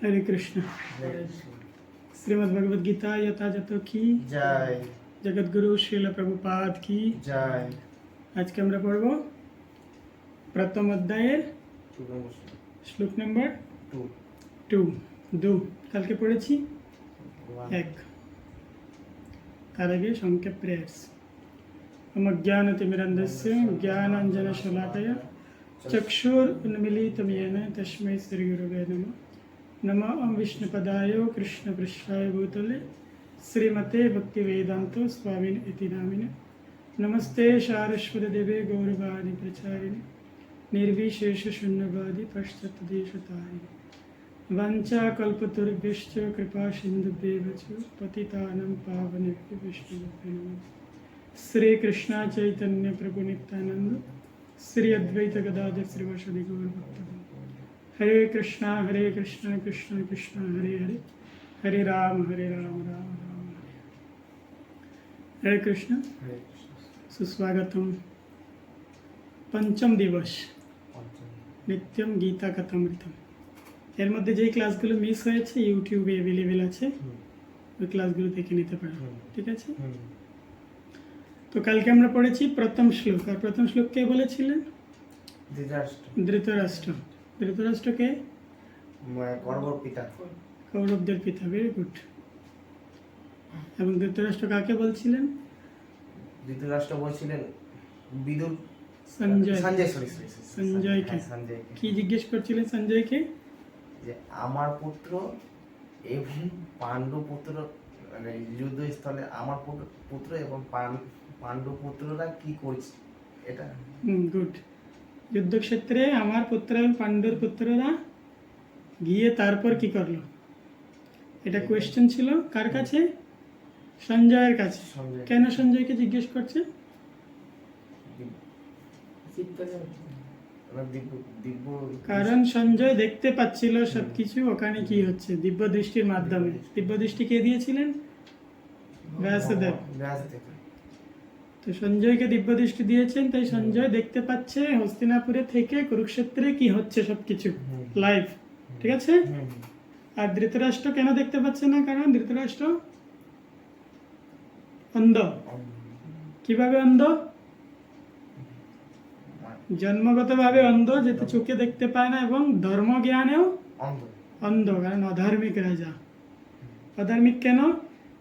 हरे कृष्ण। श्रीमद् भगवद गीता यथाযথ की जय। जगत गुरु श्रील प्रभुपाद की जय। आज के আমরা পড়ব প্রথম অধ্যায়ের শ্লোক নাম্বার 2 কালকে পড়েছি 1 তার আগে সংক্ষেপ প্রেয়ার্স। अमज्ञानतिमिरन्धस्य ज्ञानाञ्जनशलाकया चक्षुरुन्मीलितं येन तस्मै श्रीगुरवे नमः। नमः विष्णुपदाय कृष्णपृष्ठाय भूतले श्रीमते भक्तिवेदान्त स्वामिन् इति नामिने। नमस्ते सारस्वतदेवे गौरवाणि प्रचारिणे निर्विशेषशून्यवादी पाश्चात्यदेशतारिणे। वाञ्छाकल्पतरुभ्यश्च कृपासिन्धुभ्येव च पतितानां पावनेभ्यो वैष्णवेभ्यो नमः। श्री कृष्ण चैतन्य प्रभु नित्यानंद श्री अद्वैत गदाधर श्रीवासदि गौर भक्तवृंद। हरे कृष्णा कृष्ण कृष्ण हरे हरे हरे राम राम राम हरे। हरे कृष्ण। सुस्वागतम। पंचम दिवस नित्यम गीता कथामृतम एर मध्य जे क्लासगुलो मिस হয়েছে ইউটিউবে अवेलेबल আছে ওই ক্লাসগুলো দেখে নিতে পারেন। ঠিক আছে। তো কালকে আমরা পড়েছি প্রথম শ্লোক। আর প্রথম শ্লোক কে বলেছিলেন? ধৃতরাষ্ট্র। ধৃতরাষ্ট্রকে কৌরবদের পিতা। Very good. এবং ধৃতরাষ্ট্র কাকে বলছিলেন? ধৃতরাষ্ট্র বলছিলেন বিদুর সঞ্জয়কে। কি জিজ্ঞেস করছিলেন সঞ্জয়কে? যে আমার পুত্র এবং পাণ্ডু পুত্র মানে যুদ্ধস্থলে আমার পুত্র এবং পাণ্ডু পুত্ররা কি করছে এটা। গুড। যুদ্ধক্ষেত্রে আমার পুত্র এবং পাণ্ডুর পুত্ররা গিয়ে তারপর কি করলো, এটা কোয়েশ্চেন ছিল কার কাছে? সঞ্জয়ের কাছে। কেন সঞ্জয়কে জিজ্ঞেস করছে? কারণ সঞ্জয় দেখতে পাচ্ছিল সবকিছু ওখানে কি হচ্ছে দিব্য দৃষ্টির মাধ্যমে। দিব্য দৃষ্টি কে দিয়েছিলেন? ব্যাসদেব। তো সঞ্জয়কে দিব্য দৃষ্টি দিয়েছেন, তাই সঞ্জয় দেখতে পাচ্ছে হস্তিনাপুরে থেকে কুরুক্ষেত্রে কি হচ্ছে সবকিছু লাইভ। ঠিক আছে। আর ধৃতরাষ্ট্র কেন দেখতে পাচ্ছে না? কারণ ধৃতরাষ্ট্র অন্ধ। কিভাবে অন্ধ? জন্মগতভাবে অন্ধ, যেহেতু চোখে দেখতে পায় না এবং ধর্মজ্ঞানেও অন্ধ। কারণ অধার্মিক রাজা। অধার্মিক কেন?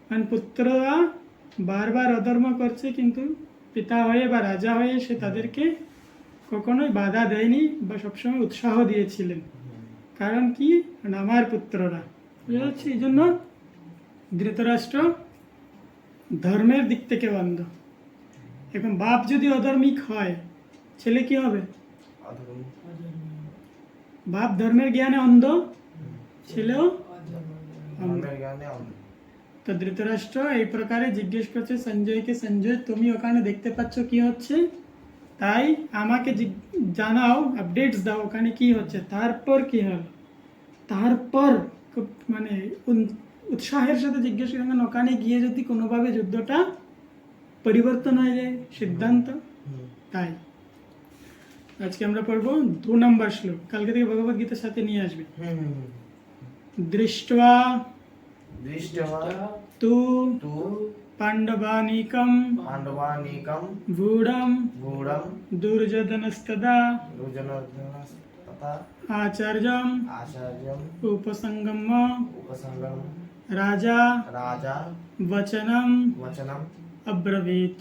কারণ পুত্ররা বারবার অধর্ম করছে, কিন্তু পিতা হয়ে বা রাজা হয়ে সে তাদেরকে কখনোই বাধা দেয়নি বা সবসময় উৎসাহ দিয়েছিলেন। কারণ কি? আমার পুত্ররা। বুঝতে পারছি। এই জন্য ধৃতরাষ্ট্র ধর্মের দিক থেকে অন্ধ। এখন বাপ যদি অধার্মিক হয় ছেলে কি হবে? বাপ ধর্মের জ্ঞানে অন্ধ, ছেলেও অন্ধ। তো ধৃতরাষ্ট্র এই প্রকারে জিজ্ঞেস করছে সঞ্জয়কে, সঞ্জয় তুমি ওখানে দেখতে পাচ্ছ কি হচ্ছে, তাই আমাকে জানাও, আপডেটস দাও ওখানে কি হচ্ছে। তারপর কি হল? তারপর খুব মানে উৎসাহের সাথে জিজ্ঞেস করেন ওখানে গিয়ে যদি কোনোভাবে যুদ্ধটা পরিবর্তন হয়ে যায় সিদ্ধান্ত। তাই আজকে আমরা পড়বো 2 নম্বর শ্লোক। কালকে থেকে ভগবদ গীতার সাথে নিয়ে আসবে। দৃষ্ট্বা তু পাণ্ডবানীকম গূঢ়ম দুর্যোধনস্তদা আচার্যম উপসঙ্গম্য রাজা বচনম অব্রবীত।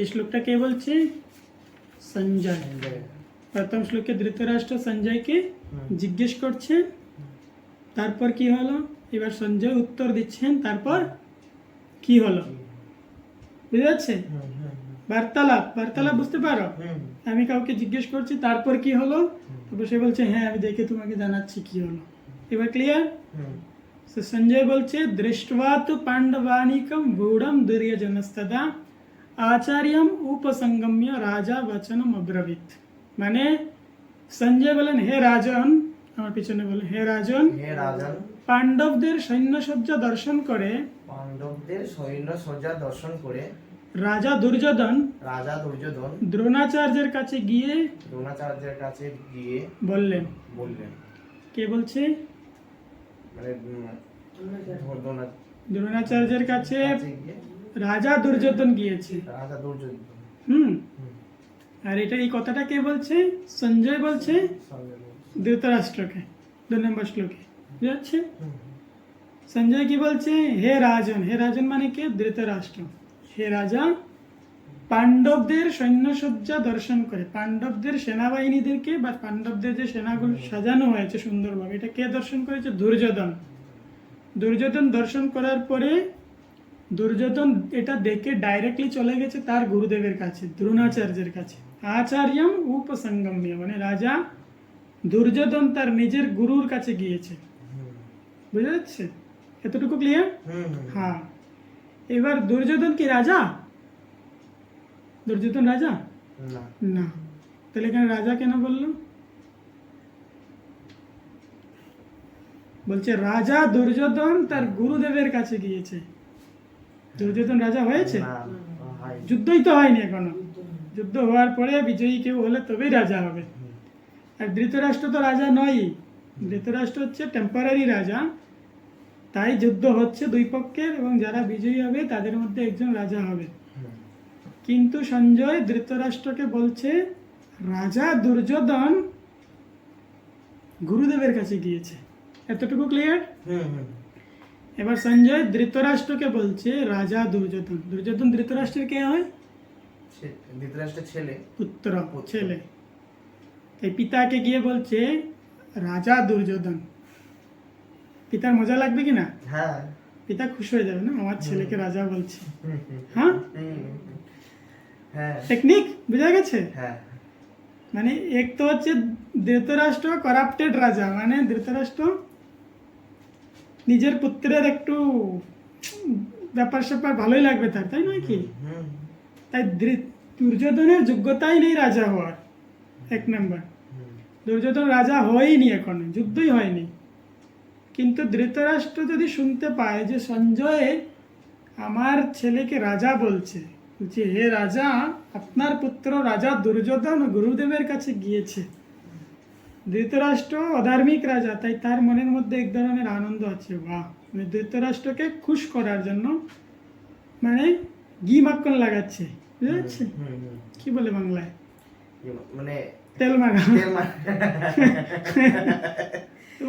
এই শ্লোকটা কে বলছে? সঞ্জয়। প্রথম শ্লোকে ধৃতরাষ্ট্র সঞ্জয়কে জিজ্ঞেস করছে, তারপর কি হলো? এবার সঞ্জয় উত্তর দিচ্ছেন, তারপর কি হলো। বুঝতে পারছে? বার্তালাপ বুঝতে পারো? আমি কাউকে জিজ্ঞেস করছি তারপর কি হলো, তারপর সে বলছে হ্যাঁ আমি দেখে তোমাকে জানাচ্ছি কি হলো। এবার ক্লিয়ার? সঞ্জয় বলছে দৃষ্ট্বা তু পাণ্ডবানিকম গূঢ়ম দুর্যোধনস্তদা আচার্যম উপসঙ্গম্য রাজা বচনম অব্রবীত। মানে সঞ্জয় বলেন হে রাজন, আমার পিছনে বলেন হে রাজন, পাণ্ডবদের সৈন্যসজ্জা দর্শন করে রাজা দুর্যোধন দ্রোণাচার্যের কাছে গিয়ে বললেন। কে বলছে? মানে দ্রোণাচার্যের কাছে গিয়ে রাজা দুর্যোধন গিয়েছে। রাজা দুর্যোধন। হুম। হুম। আর এই কথাটা কে বলছে? সঞ্জয় বলছে সঞ্জয় বলছে। ধৃতরাষ্ট্রকে 2 নম্বর শ্লোকে, বুঝা যাচ্ছে? হুম। সঞ্জয় কি বলছে? হে রাজন, হে রাজন মানে কে? ধৃতরাষ্ট্র। হে রাজা, পাণ্ডবদের সৈন্যসজ্জা দর্শন করে, পাণ্ডবদের সেনাবাহিনীদেরকে বা পাণ্ডবদের যে সেনাগুলো সাজানো হয়েছে সুন্দরভাবে, এটা কে দর্শন করেছে? দুর্যোধন। দুর্যোধন দর্শন করার পরে দুর্যোধন এটা দেখে ডাইরেক্টলি চলে গেছে তার গুরুদেবের কাছে, দ্রোণাচার্যের কাছে। আচার্যম উপসঙ্গম্য, মানে রাজা দুর্যোধন তার নিজের গুরুর কাছে গিয়েছে। বুঝা যাচ্ছে? এতটুকু ক্লিয়ার? হ্যাঁ। এবার দুর্যোধন কি রাজা? দুর্যোধন রাজা না। না। তাহলে এখানে রাজা কেন বললো? বলছে রাজা দুর্যোধন তার গুরুদেবের কাছে গিয়েছে। দুর্যোধন রাজা হয়েছে? না, হয়। যুদ্ধই তো হয়নি এখনো। যুদ্ধ হওয়ার পরে বিজয়ী কেউ হলে তবেই রাজা হবে। আর ধৃতরাষ্ট্র তো রাজা নয়, ধৃতরাষ্ট্র হচ্ছে টেম্পোরারি রাজা। তাই যুদ্ধ হচ্ছে দুই পক্ষের, এবং যারা বিজয়ী হবে তাদের মধ্যে একজন রাজা হবে। কিন্তু সঞ্জয় ধৃতরাষ্ট্রকে বলছে রাজা দুর্যোধন গুরুদেবের কাছে গিয়েছে। এতটুকু ক্লিয়ার? এবার সঞ্জয় ধৃতরাষ্ট্রকে বলছে রাজা দুর্যোধন। দুর্যোধন ধৃতরাষ্ট্রের কে হয়? ধৃতরাষ্ট্রের ছেলে, পুত্র, ছেলে। এই পিতাকে গিয়ে বলছে রাজা দুর্যোধন। পিতার মজা লাগবে কি না? হ্যাঁ। পিতা খুশি হয়ে যাবে না, আমার ছেলেকে রাজা বলছে। হ্যাঁ, হ্যাঁ। টেকনিক বুঝা গেছে? হ্যাঁ। মানে এক তো হচ্ছে ধৃতরাষ্ট্র করাপ্টেড রাজা, মানে ধৃতরাষ্ট্র নিজের পুত্রের একটু ব্যাপার স্যাপার ভালোই লাগবে তার, তাই নয় কি? তাই দুর্যোধনের যোগ্যতাই নেই রাজা হওয়ার, 1 নম্বর। দুর্যোধন রাজা হয়নি, এখনো যুদ্ধই হয়নি। কিন্তু ধৃতরাষ্ট্র যদি শুনতে পায় যে সঞ্জয় আমার ছেলেকে রাজা বলছে, বলছে হে রাজা, আপনার পুত্র রাজা দুর্যোধন গুরুদেবের কাছে গিয়েছে। ধৃতরাষ্ট্র অধার্মিক রাজা, তাই তার মনের মধ্যে এক ধরনের আনন্দ আছে। বাহ, মানে ধৃতরাষ্ট্রকে খুশ করার জন্য মানে ঘি মাখন লাগাচ্ছে, বুঝতে পারছি? কি বলে বাংলায়? মানে তেল মাখা।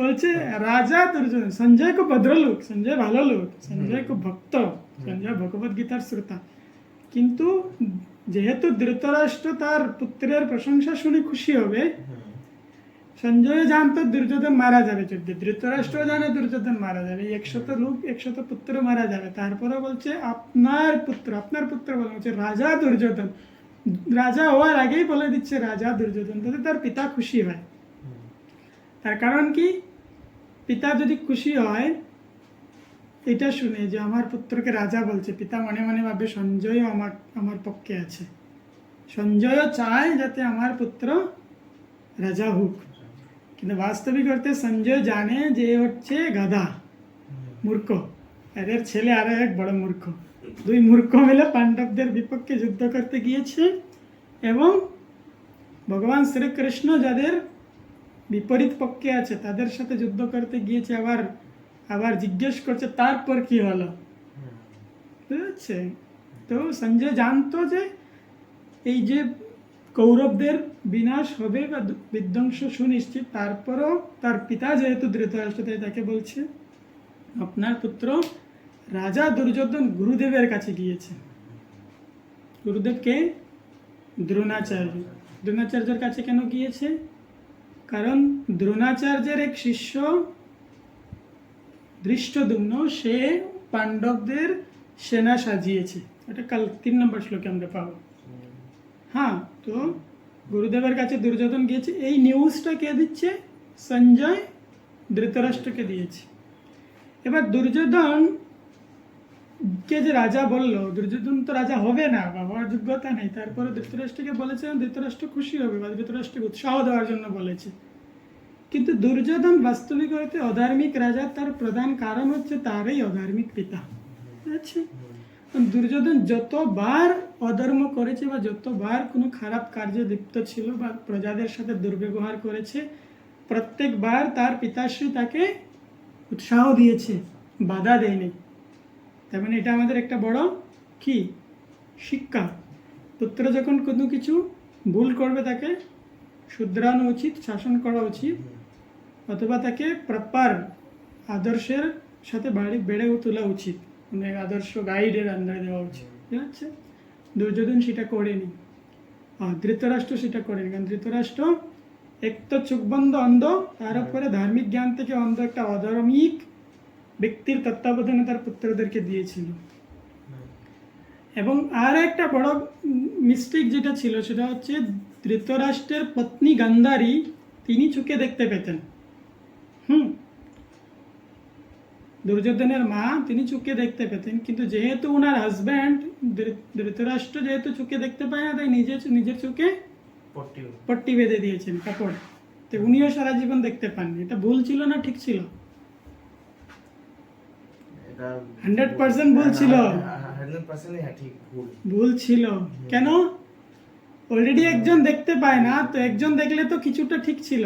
বলছে রাজা দুর্যোধন। সঞ্জয় খুব ভদ্রলোক, সঞ্জয় ভালো লোক, সঞ্জয় খুব ভক্ত, সঞ্জয় ভগবত গীতার শ্রোতা। কিন্তু যেহেতু ধৃতরাষ্ট্র তার পুত্রের প্রশংসা শুনে খুশি হবে, সঞ্জয় জানতো দুর্যোধন মারা যাবে যুদ্ধে, ধৃতরাষ্ট্র জানে দুর্যোধন মারা যাবে, 100 লোক 100 পুত্র মারা যাবে। তারপরে বলছে আপনার পুত্র বলছে রাজা দুর্যোধন। রাজা হওয়ার আগেই বলে দিচ্ছে রাজা দুর্যোধন, তাতে তার পিতা খুশি হয়। তার কারণ কি? পিতা যদি খুশি হয় এটা শুনে যে আমার পুত্রকে রাজা বলছে, পিতা মনে মনে ভাবে সঞ্জয়ও আমার পক্ষে আছে, সঞ্জয়ও চায় যাতে আমার পুত্র রাজা হোক। কিন্তু বাস্তবিক অর্থে সঞ্জয় জানে যে হচ্ছে গাধা, মূর্খ। এর ছেলে আরো এক বড় মূর্খ। 2 মূর্খ মিলে পাণ্ডবদের বিপক্ষে যুদ্ধ করতে গিয়েছে, এবং ভগবান শ্রীকৃষ্ণ যাদের বিপরীত পক্ষে আছে তাদের সাথে যুদ্ধ করতে গিয়েছে। আবার জিজ্ঞেস করছে তারপর কি হলো, বুঝছে? তো সঞ্জয় জানতো যে এই যে কৌরবদের বিনাশ হবে বা বিধ্বংস সুনিশ্চিত। তারপরও তার পিতা যেহেতু ধৃতরাষ্ট্র, তাই তাকে বলছে আপনার পুত্র রাজা দুর্যোধন গুরুদেবের কাছে গিয়েছে। গুরুদেবকে দ্রোণাচার্য। দ্রোণাচার্যের কাছে কেন গিয়েছে? কারণ দ্রোণাচার্যের এক শিষ্য ধৃষ্টদ্যুম্ন, সে পাণ্ডবদের সেনা সাজিয়েছে। এটা কাল 3 নম্বর শ্লোকে আমরা পাবো। হ্যাঁ, তো গুরুদেবের কাছে দুর্যোধন গিয়েছে। এই নিউজটা কে দিচ্ছে? সঞ্জয় ধৃতরাষ্ট্রকে দিয়েছে। এবার দুর্যোধন কে যে রাজা বললো, দুর্যোধন তো রাজা হবে না বা হওয়ার যোগ্যতা নেই। তারপরে ধৃতরাষ্ট্রকে বলেছে, ধৃতরাষ্ট্র খুশি হবে বা ধৃতরাষ্ট্রকে উৎসাহ দেওয়ার জন্য বলেছে। কিন্তু দুর্যোধন বাস্তবিক অর্থে অধার্মিক রাজা, তার প্রধান কারণ হচ্ছে তারই অধার্মিক পিতা। আচ্ছা, দুর্যোধন যতবার অধর্ম করেছে বা যতবার কোনো খারাপ কার্যে লিপ্ত ছিল বা প্রজাদের সাথে দুর্ব্যবহার করেছে, প্রত্যেকবার তার পিতাশ্রী তাকে উৎসাহ দিয়েছে, বাধা দেয়নি। তার মানে এটা আমাদের একটা বড় কি শিক্ষা। পুত্র যখন কোনো কিছু ভুল করবে তাকে শুধরানো উচিত, শাসন করা উচিত, অথবা তাকে প্রপার আদর্শের সাথে বেড়ে তোলা উচিত, মানে আদর্শ গাইডের আন্ডারে দেওয়া উচিত। ঠিক আছে? দুর্যোধন সেটা করেনি, আর ধৃতরাষ্ট্র সেটা করেনি। কারণ ধৃতরাষ্ট্র এক তো চোখবন্ধ অন্ধ, তার উপরে ধার্মিক জ্ঞান থেকে অন্ধ একটা অধার্মিক ব্যক্তির তত্ত্বাবধানে তার পুত্রদেরকে দিয়েছিল। এবং আর একটা বড় মিস্টেক যেটা ছিল সেটা হচ্ছে ধৃতরাষ্ট্রের পত্নী গান্ধারী তিনি চোখে দেখতে পেতেন। দুর্যোধনের মা তিনি চোখে দেখতে পেতেন, কিন্তু যেহেতু ওনার হাজব্যান্ড ধৃতরাষ্ট্র যেহেতু চোখে দেখতে পায় না, তাই নিজের চোখে পট্টি বেঁধে দিয়েছেন কাপড়। তো উনিও সারা জীবন দেখতে পাননি। এটা ভুল ছিল না ঠিক ছিল? 100% ভুল ছিল। ভুল ছিল কেন? অলরেডি একজন দেখতে পায় না, তো একজন দেখলে তো কিছুটা ঠিক ছিল।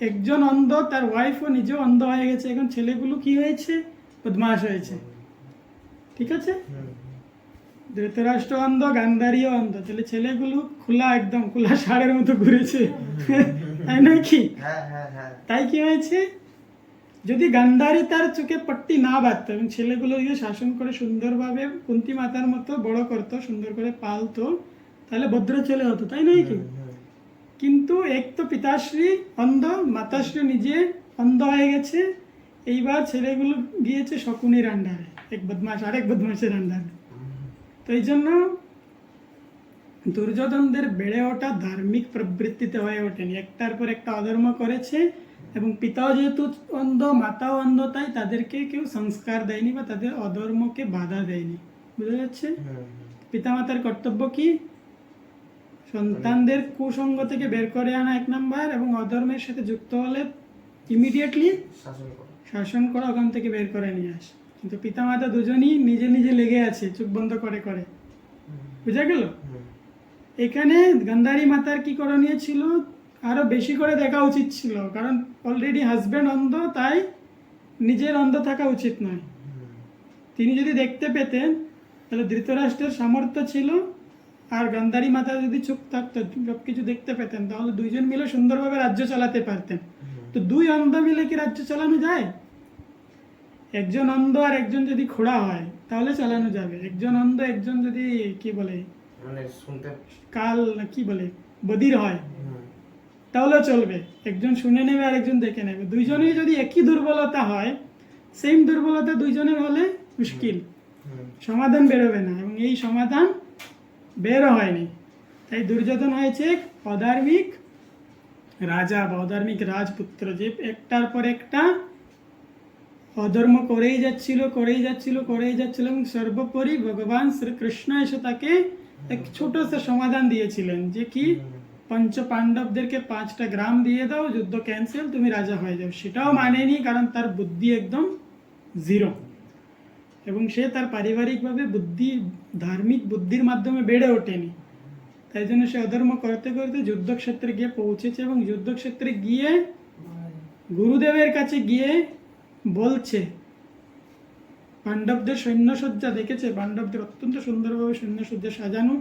একজন অন্ধ, তার ওয়াইফও নিজেও অন্ধ হয়ে গেছে, এখন ছেলেগুলো কি হয়েছে? বদমাশ হয়েছে। ঠিক আছে? ধৃতরাষ্ট্র অন্ধ, গান্ধারীও অন্ধ, তাহলে ছেলেগুলো একদম খোলা ষাঁড়ের মতো ঘুরেছে। তাই নয় কি? তাই কি হয়েছে? যদি গান্ধারী তার চোখে পট্টি না বাঁধতো এবং ছেলেগুলোকে শাসন করে সুন্দরভাবে কুন্তী মাতার মতো বড় করতো, সুন্দর করে পালতো, তাহলে ভদ্র ছেলে হতো। তাই নয় কি? কিন্তু এক তো পিতাশ্রী অন্ধ, মাতাশ্রী নিজে অন্ধ হয়ে গেছে, এইবার ছেলেগুলো গিয়েছে শকুনির আন্ডারে, আরেক বদমাসের আন্ডারে। তো এই জন্য দুর্যোধনদের বেড়ে ওঠা ধার্মিক প্রবৃত্তিতে হয়ে ওঠেনি, একটার পর একটা অধর্ম করেছে। এবং পিতাও যেহেতু অন্ধ, মাতাও অন্ধ, তাই তাদেরকে কেউ সংস্কার দেয়নি বা তাদের অধর্মকে বাধা দেয়নি। বুঝা যাচ্ছে? পিতামাতার কর্তব্য কি? সন্তানদের কুসঙ্গ থেকে বের করে আনা 1 নাম্বার, এবং অধর্মের সাথে যুক্ত হলে ইমিডিয়েটলি শাসন করা, ওখান থেকে বের করে নিয়ে আসে। কিন্তু পিতামাতা দুজনই নিজে নিজে লেগে আছে, চোখ বন্ধ করে। বুঝা গেল? এখানে গান্ধারী মাতার কি করণীয় ছিল? আরো বেশি করে দেখা উচিত ছিল, কারণ অলরেডি হাজব্যান্ড অন্ধ, তাই নিজের অন্ধ থাকা উচিত নয়। তিনি যদি দেখতে পেতেন তাহলে ধৃতরাষ্ট্রের সামর্থ্য ছিল, আর গান্ধারী মাতা যদি চুপ থাকতো, সবকিছু দেখতে পেতেন, তাহলে দুইজন মিলে সুন্দরভাবে রাজ্য চালাতে পারতেন। তো দুই অন্ধ মিলে কি রাজ্য চালানো যায়? একজন অন্ধ আর একজন যদি খোড়া হয় তাহলে চালানো যাবে। একজন অন্ধ, একজন যদি কি বলে বধির হয় তাহলে চলবে, একজন শুনে নেবে আর একজন দেখে নেবে। দুইজনেই যদি একই দুর্বলতা হয়, সেম দুর্বলতা দুইজনের হলে মুশকিল, সমাধান বেরোবে না। এবং এই সমাধান বেরো হয়নি, তাই দুর্যোধন হয়েছে অধার্মিক রাজা বা অধার্মিক রাজপুত্র, যে একটার পর একটা অধর্ম করেই যাচ্ছিল এবং সর্বোপরি ভগবান শ্রীকৃষ্ণ এসে তাকে এক ছোট সা সমাধান দিয়েছিলেন, যে কি পঞ্চ পাণ্ডবদেরকে 5টা গ্রাম দিয়ে দাও, যুদ্ধ ক্যান্সেল, তুমি রাজা হয়ে যাও। সেটাও মানেনি, কারণ তার বুদ্ধি একদম 0, এবং সে তার পারিবারিকভাবে ধার্মিক বুদ্ধির মাধ্যমে বেড়ে ওঠেনি। তাই জন্য সে অধর্ম করতে করতে যুদ্ধক্ষেত্রে গিয়ে পৌঁছেছে, এবং যুদ্ধক্ষেত্রে গিয়ে গুরুদেবের কাছে গিয়ে বলছে, পাণ্ডবদের সৈন্যসজ্জা দেখেছে, পাণ্ডবদের অত্যন্ত সুন্দরভাবে সৈন্যসজ্জা সাজানো,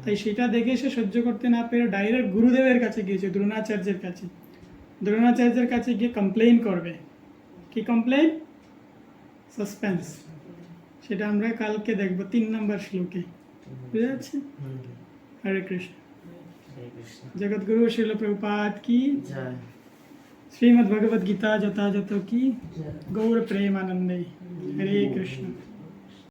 তাই সেটা দেখে সে সহ্য করতে না পেরে ডাইরেক্ট গুরুদেবের কাছে গিয়েছে, দ্রোণাচার্যের কাছে। দ্রোণাচার্যের কাছে গিয়ে কমপ্লেইন করবে। কি কমপ্লেইন? সাসপেন্স। সেটা আমরা কালকে দেখব 3 নম্বর শ্লোকে। বুঝা যাচ্ছে? হরে কৃষ্ণ। জগৎগুরু শিল প্রভুপাদ কি জয়। श्रीमद् भगवद गीता যথাযথ কি। গৌর প্রেমানন্দে। হরে কৃষ্ণ।